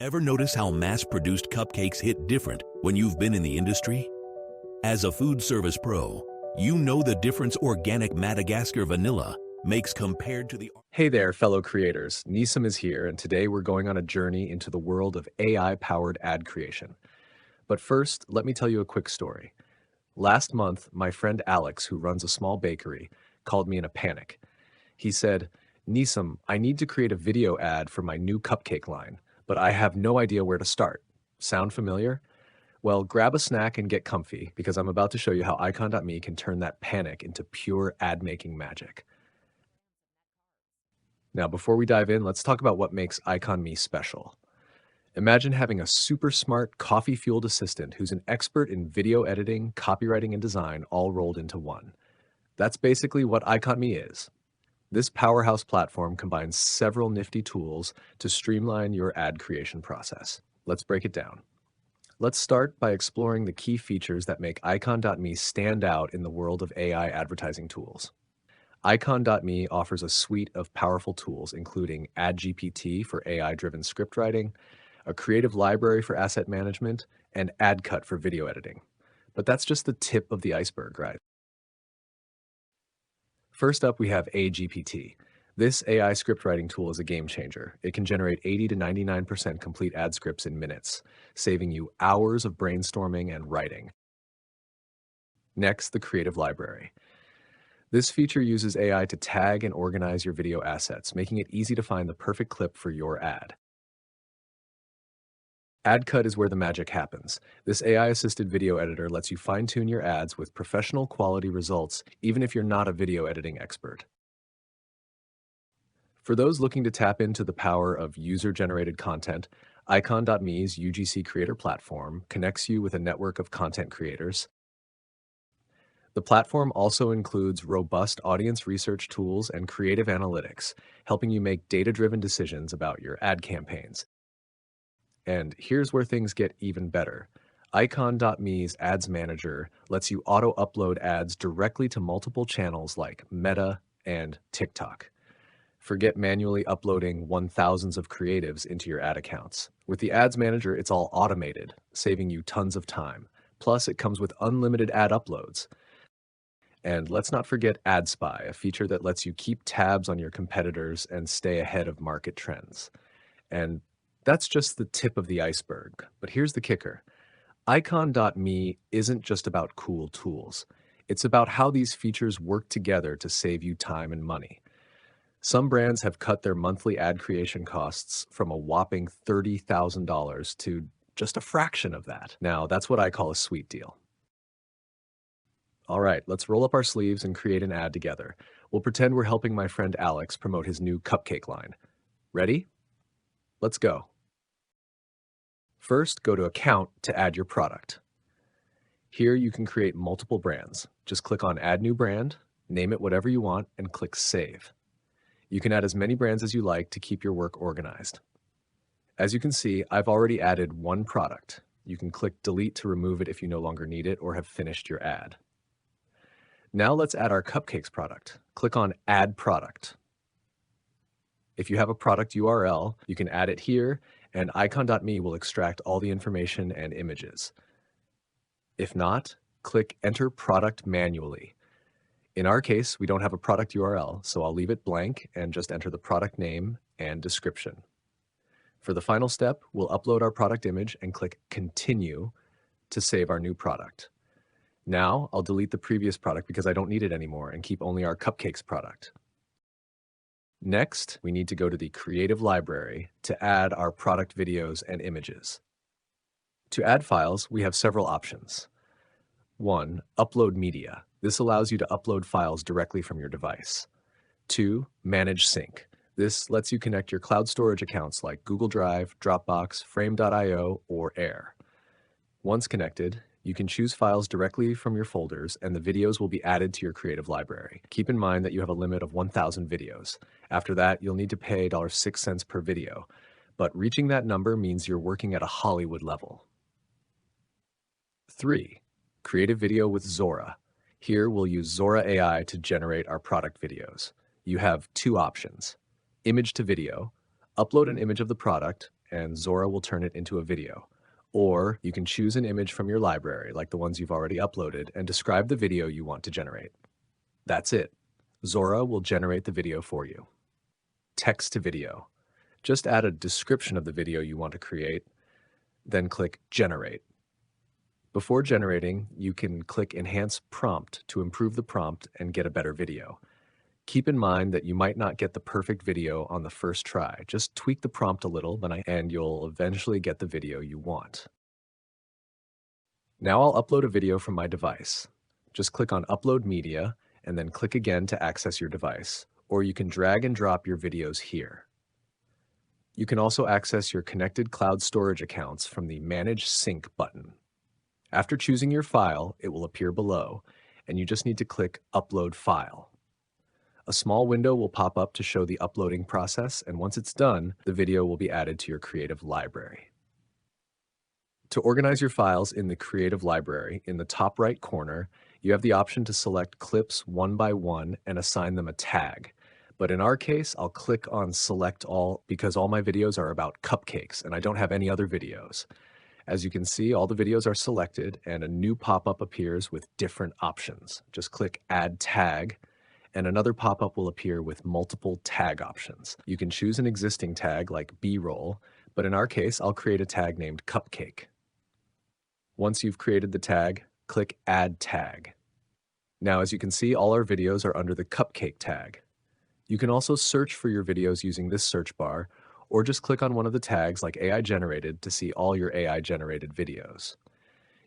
Ever notice how mass-produced cupcakes hit different when you've been in the industry? As a food service pro, you know the difference organic Madagascar vanilla makes compared to the... Hey there, fellow creators. Nissam is here, and today we're going on a journey into the world of AI-powered ad creation. But first, let me tell you a quick story. Last month, my friend Alex, who runs a small bakery, called me in a panic. He said, "Nissam, I need to create a video ad for my new cupcake line, but I have no idea where to start." Sound familiar? Well, grab a snack and get comfy, because I'm about to show you how Icon.me can turn that panic into pure ad-making magic. Now, before we dive in, let's talk about what makes Icon.me special. Imagine having a super smart, coffee-fueled assistant who's an expert in video editing, copywriting, and design all rolled into one. That's basically what Icon.me is. This powerhouse platform combines several nifty tools to streamline your ad creation process. Let's break it down. Let's start by exploring the key features that make Icon.me stand out in the world of AI advertising tools. Icon.me offers a suite of powerful tools, including AdGPT for AI-driven script writing, a creative library for asset management, and AdCut for video editing. But that's just the tip of the iceberg, right? First up, we have AdGPT. This AI script writing tool is a game changer. It can generate 80 to 99% complete ad scripts in minutes, saving you hours of brainstorming and writing. Next, the creative library. This feature uses AI to tag and organize your video assets, making it easy to find the perfect clip for your ad. AdCut is where the magic happens. This AI-assisted video editor lets you fine-tune your ads with professional quality results, even if you're not a video editing expert. For those looking to tap into the power of user-generated content, Icon.me's UGC Creator platform connects you with a network of content creators. The platform also includes robust audience research tools and creative analytics, helping you make data-driven decisions about your ad campaigns. And here's where things get even better. Icon.me's Ads Manager lets you auto-upload ads directly to multiple channels like Meta and TikTok. Forget manually uploading 1,000s of creatives into your ad accounts. With the Ads Manager, it's all automated, saving you tons of time. Plus, it comes with unlimited ad uploads. And let's not forget AdSpy, a feature that lets you keep tabs on your competitors and stay ahead of market trends. And that's just the tip of the iceberg. But here's the kicker. Icon.me isn't just about cool tools. It's about how these features work together to save you time and money. Some brands have cut their monthly ad creation costs from a whopping $30,000 to just a fraction of that. Now, that's what I call a sweet deal. All right, let's roll up our sleeves and create an ad together. We'll pretend we're helping my friend Alex promote his new cupcake line. Ready? Let's go. First, go to Account to add your product. Here you can create multiple brands. Just click on Add New Brand, name it whatever you want, and click Save. You can add as many brands as you like to keep your work organized. As you can see, I've already added one product. You can click Delete to remove it if you no longer need it or have finished your ad. Now let's add our cupcakes product. Click on Add Product. If you have a product URL, you can add it here, and Icon.me will extract all the information and images. If not, click Enter Product manually. In our case, we don't have a product URL, so I'll leave it blank and just enter the product name and description. For the final step, we'll upload our product image and click Continue to save our new product. Now, I'll delete the previous product because I don't need it anymore and keep only our cupcakes product. Next, we need to go to the Creative Library to add our product videos and images. To add files, we have several options. 1. Upload media. This allows you to upload files directly from your device. 2. Manage sync. This lets you connect your cloud storage accounts like Google Drive, Dropbox, Frame.io, or Air. Once connected, you can choose files directly from your folders, and the videos will be added to your creative library. Keep in mind that you have a limit of 1,000 videos. After that, you'll need to pay $0.06 per video, but reaching that number means you're working at a Hollywood level. 3. Create a video with Zora. Here, we'll use Zora AI to generate our product videos. You have two options: image to video, upload an image of the product, and Zora will turn it into a video. Or you can choose an image from your library, like the ones you've already uploaded, and describe the video you want to generate. That's it. Zora will generate the video for you. Text to video. Just add a description of the video you want to create, then click Generate. Before generating, you can click Enhance Prompt to improve the prompt and get a better video. Keep in mind that you might not get the perfect video on the first try. Just tweak the prompt a little, and you'll eventually get the video you want. Now I'll upload a video from my device. Just click on Upload Media, and then click again to access your device, or you can drag and drop your videos here. You can also access your connected cloud storage accounts from the Manage Sync button. After choosing your file, it will appear below, and you just need to click Upload File. A small window will pop up to show the uploading process, and once it's done, the video will be added to your Creative Library. To organize your files in the Creative Library, in the top right corner, you have the option to select clips one by one and assign them a tag. But in our case, I'll click on Select All because all my videos are about cupcakes and I don't have any other videos. As you can see, all the videos are selected and a new pop-up appears with different options. Just click Add Tag, and another pop-up will appear with multiple tag options. You can choose an existing tag like B-roll, but in our case, I'll create a tag named Cupcake. Once you've created the tag, click Add Tag. Now, as you can see, all our videos are under the Cupcake tag. You can also search for your videos using this search bar, or just click on one of the tags like AI Generated to see all your AI generated videos.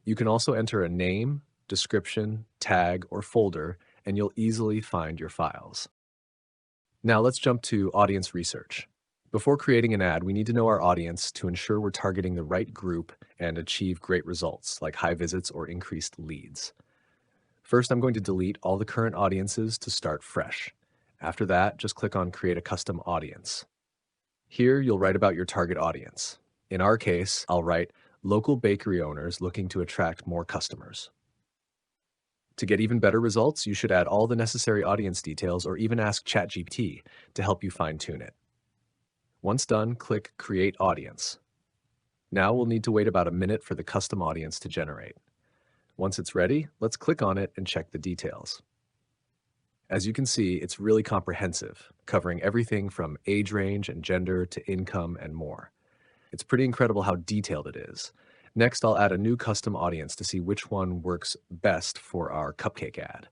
You can also enter a name, description, tag, or folder, and you'll easily find your files. Now let's jump to audience research. Before creating an ad, we need to know our audience to ensure we're targeting the right group and achieve great results like high visits or increased leads. First, I'm going to delete all the current audiences to start fresh. After that, just click on Create a Custom Audience. Here, you'll write about your target audience. In our case, I'll write local bakery owners looking to attract more customers. To get even better results, you should add all the necessary audience details or even ask ChatGPT to help you fine-tune it. Once done, click Create Audience. Now we'll need to wait about a minute for the custom audience to generate. Once it's ready, let's click on it and check the details. As you can see, it's really comprehensive, covering everything from age range and gender to income and more. It's pretty incredible how detailed it is. Next, I'll add a new custom audience to see which one works best for our cupcake ad.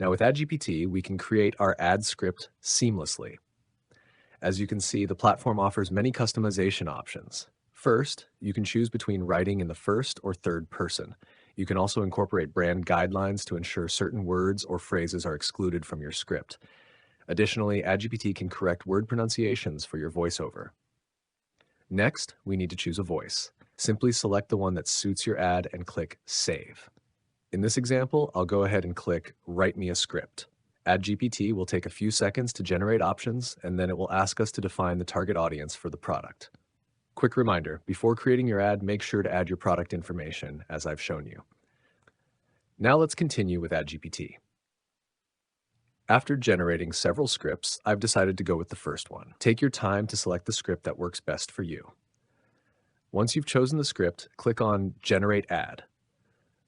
Now with AdGPT, we can create our ad script seamlessly. As you can see, the platform offers many customization options. First, you can choose between writing in the first or third person. You can also incorporate brand guidelines to ensure certain words or phrases are excluded from your script. Additionally, AdGPT can correct word pronunciations for your voiceover. Next, we need to choose a voice. Simply select the one that suits your ad and click Save. In this example, I'll go ahead and click Write Me a Script. AdGPT will take a few seconds to generate options, and then it will ask us to define the target audience for the product. Quick reminder, before creating your ad, make sure to add your product information, as I've shown you. Now let's continue with AdGPT. After generating several scripts, I've decided to go with the first one. Take your time to select the script that works best for you. Once you've chosen the script, click on Generate Ad.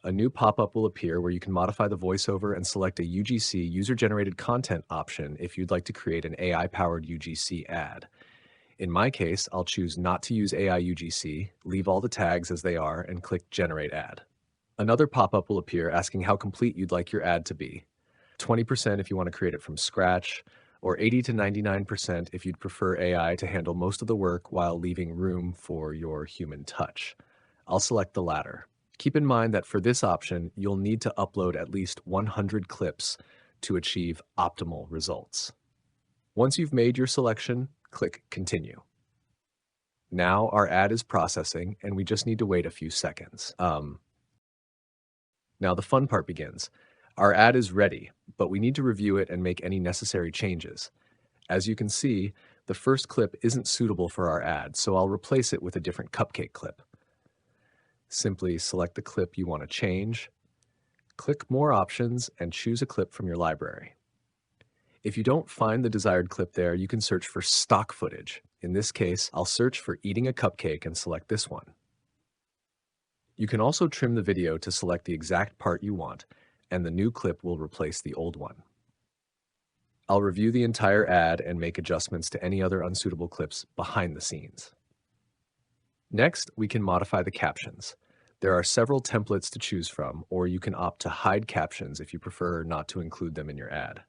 A new pop-up will appear where you can modify the voiceover and select a UGC, user-generated content option if you'd like to create an AI-powered UGC ad. In my case, I'll choose not to use AI UGC, leave all the tags as they are, and click Generate Ad. Another pop-up will appear asking how complete you'd like your ad to be. 20% if you want to create it from scratch, or 80 to 99% if you'd prefer AI to handle most of the work while leaving room for your human touch. I'll select the latter. Keep in mind that for this option, you'll need to upload at least 100 clips to achieve optimal results. Once you've made your selection, click Continue. Now our ad is processing and we just need to wait a few seconds. Now the fun part begins. Our ad is ready, but we need to review it and make any necessary changes. As you can see, the first clip isn't suitable for our ad, so I'll replace it with a different cupcake clip. Simply select the clip you want to change, click More Options, and choose a clip from your library. If you don't find the desired clip there, you can search for stock footage. In this case, I'll search for eating a cupcake and select this one. You can also trim the video to select the exact part you want, and the new clip will replace the old one. I'll review the entire ad and make adjustments to any other unsuitable clips behind the scenes. Next, we can modify the captions. There are several templates to choose from, or you can opt to hide captions if you prefer not to include them in your ad.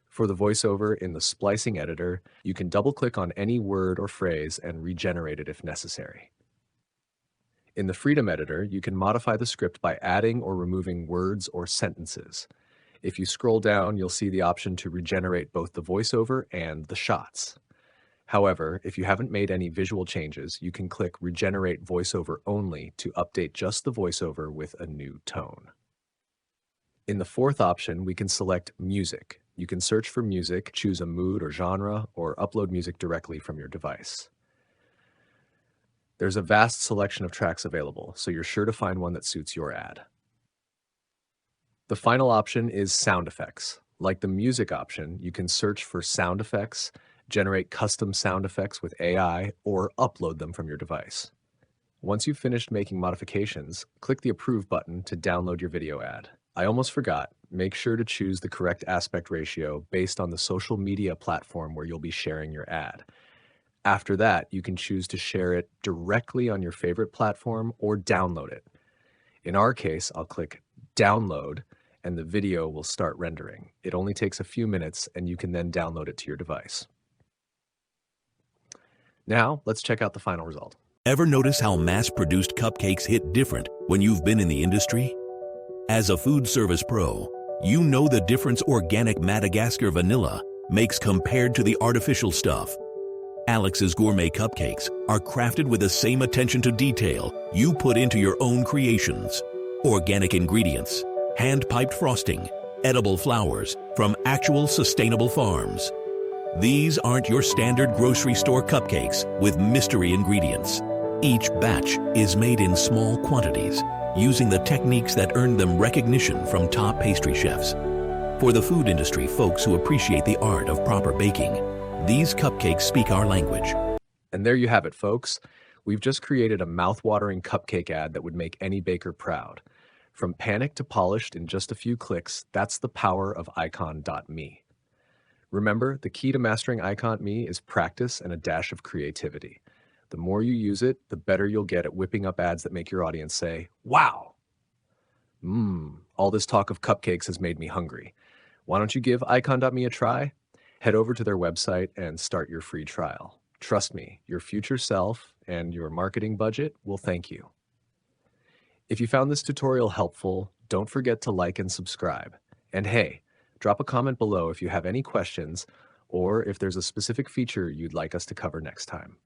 For the voiceover in the splicing editor, you can double-click on any word or phrase and regenerate it if necessary. In the Freedom editor, you can modify the script by adding or removing words or sentences. If you scroll down, you'll see the option to regenerate both the voiceover and the shots. However, if you haven't made any visual changes, you can click Regenerate Voiceover Only to update just the voiceover with a new tone. In the fourth option, we can select Music. You can search for music, choose a mood or genre, or upload music directly from your device. There's a vast selection of tracks available, so you're sure to find one that suits your ad. The final option is sound effects. Like the music option, you can search for sound effects, generate custom sound effects with AI, or upload them from your device. Once you've finished making modifications, click the Approve button to download your video ad. I almost forgot, make sure to choose the correct aspect ratio based on the social media platform where you'll be sharing your ad. After that, you can choose to share it directly on your favorite platform or download it. In our case, I'll click Download, and the video will start rendering. It only takes a few minutes, and you can then download it to your device. Now, let's check out the final result. Ever notice how mass-produced cupcakes hit different when you've been in the industry? As a food service pro, you know the difference organic Madagascar vanilla makes compared to the artificial stuff. Alex's Gourmet Cupcakes are crafted with the same attention to detail you put into your own creations. Organic ingredients, hand-piped frosting, edible flowers from actual sustainable farms. These aren't your standard grocery store cupcakes with mystery ingredients. Each batch is made in small quantities, using the techniques that earned them recognition from top pastry chefs. For the food industry folks who appreciate the art of proper baking, these cupcakes speak our language. And there you have it, folks. We've just created a mouth-watering cupcake ad that would make any baker proud. From panic to polished in just a few clicks, that's the power of Icon.me. Remember, the key to mastering Icon.me is practice and a dash of creativity. The more you use it, the better you'll get at whipping up ads that make your audience say, "Wow!" All this talk of cupcakes has made me hungry. Why don't you give Icon.me a try? Head over to their website and start your free trial. Trust me, your future self and your marketing budget will thank you. If you found this tutorial helpful, don't forget to like and subscribe. And hey, drop a comment below if you have any questions or if there's a specific feature you'd like us to cover next time.